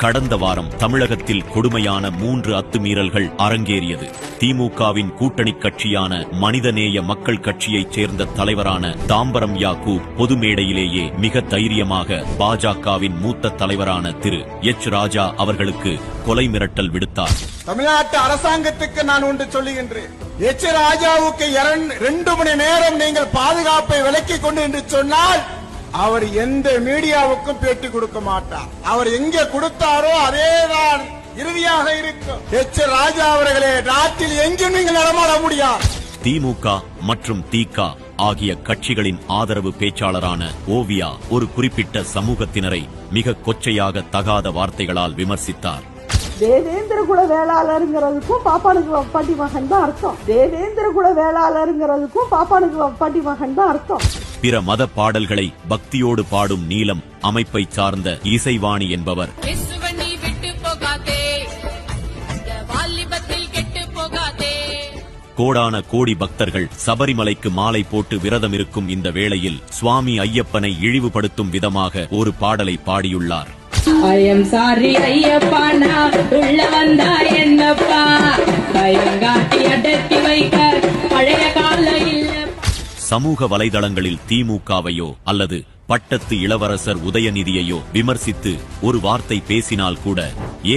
கடந்த வாரம் தமிழகத்தில் கொடுமையான 3 அத்துமீறல்கள் அரங்கேறியது. திமுகவின் கூட்டணி கட்சியான மனிதநேய மக்கள் கட்சியைச் சேர்ந்த தலைவரான தாம்பரம் யாக்கூப் பொது மேடையிலேயே மிக தைரியமாக பாஜகவின் மூத்த தலைவரான திரு எச் ராஜா அவர்களுக்கு கொலை மிரட்டல் விடுத்தார். தமிழ்நாட்டு அரசாங்கத்துக்கு நான் ஒன்று சொல்லுகின்றேன். எச் ராஜாவுக்கு 2 மணி நேரம் நீங்கள் பாதுகாப்பை விலக்கிக் கொண்டு என்று சொன்னால் அவர் எந்த மீடியாவுக்கும் பேட்டி கொடுக்க மாட்டார். அவர் எங்கே கொடுத்தாரோ அதேதான் இறுதியாக இருக்கும். எச் ராஜா அவர்களே, நாட்டில் எங்கும் நீங்கள் நடமாட முடியாது. திமுக மற்றும் திக ஆகிய கட்சிகளின் ஆதரவு பேச்சாளரான ஓவியா ஒரு குறிப்பிட்ட சமூகத்தினரை மிக கொச்சையாக தகாத வார்த்தைகளால் விமர்சித்தார். தேவேந்திர குல வேளாளருங்கிறதுக்கும் பாப்பானுக்கு வப்பாட்டி மகன் தான் அர்த்தம். தேவேந்திர குல வேளாளருங்கிறதுக்கும் பாப்பானுக்கு வப்பாட்டி மகன் தான் அர்த்தம். பிற மத பாடல்களை பக்தியோடு பாடும் நீலம் அமைப்பை சார்ந்த இசைவாணி என்பவர் கோடான கோடி பக்தர்கள் சபரிமலைக்கு மாலை போட்டு விரதம் இருக்கும் இந்த வேளையில் சுவாமி ஐயப்பனை இழிவுபடுத்தும் விதமாக ஒரு பாடலை பாடியுள்ளார். ஐயம் சாரி ஐயப்பா, நான் உள்ள வந்தா என்னப்பா, பயங்காட்டி அடக்கி வைக்க பழைய கால இல்ல. சமூக வலைதளங்களில் திமுகவையோ அல்லது பட்டத்து இளவரசர் உதயநிதியையோ விமர்சித்து ஒரு வார்த்தை பேசினால் கூட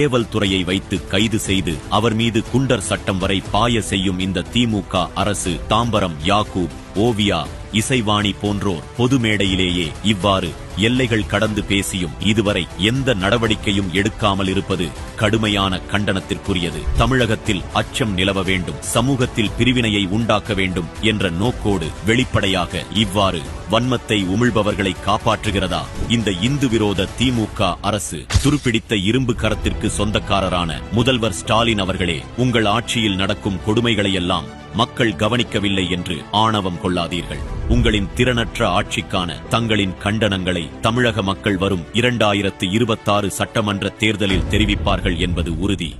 ஏவல் துறையை வைத்து கைது செய்து அவர் மீது குண்டர் சட்டம் வரை பாய செய்யும் இந்த திமுக அரசு தாம்பரம் யாக்கூப், ஓவியா, இசைவாணி போன்றோர் பொது மேடையிலேயே இவ்வாறு எல்லைகள் கடந்து பேசியும் இதுவரை எந்த நடவடிக்கையும் எடுக்காமல் இருப்பது கடுமையான கண்டனத்திற்குரியது. தமிழகத்தில் அச்சம் நிலவ வேண்டும், சமூகத்தில் பிரிவினையை உண்டாக்க வேண்டும் என்ற நோக்கோடு வெளிப்படையாக இவ்வாறு வன்மத்தை உமிழ்பவர்களை காப்பாற்றுகிறதா இந்த இந்து விரோத திமுக அரசு? துருப்பிடித்த இரும்பு கரத்திற்கு சொந்தக்காரரான முதல்வர் ஸ்டாலின் அவர்களே, உங்கள் ஆட்சியில் நடக்கும் கொடுமைகளையெல்லாம் மக்கள் கவனிக்கவில்லை என்று ஆணவம் கொள்ளாதீர்கள். உங்களின் திறனற்ற ஆட்சிக்கான தங்களின் கண்டனங்களை தமிழக மக்கள் வரும் 2026 சட்டமன்ற தேர்தலில் தெரிவிப்பார்கள் என்பது உறுதி.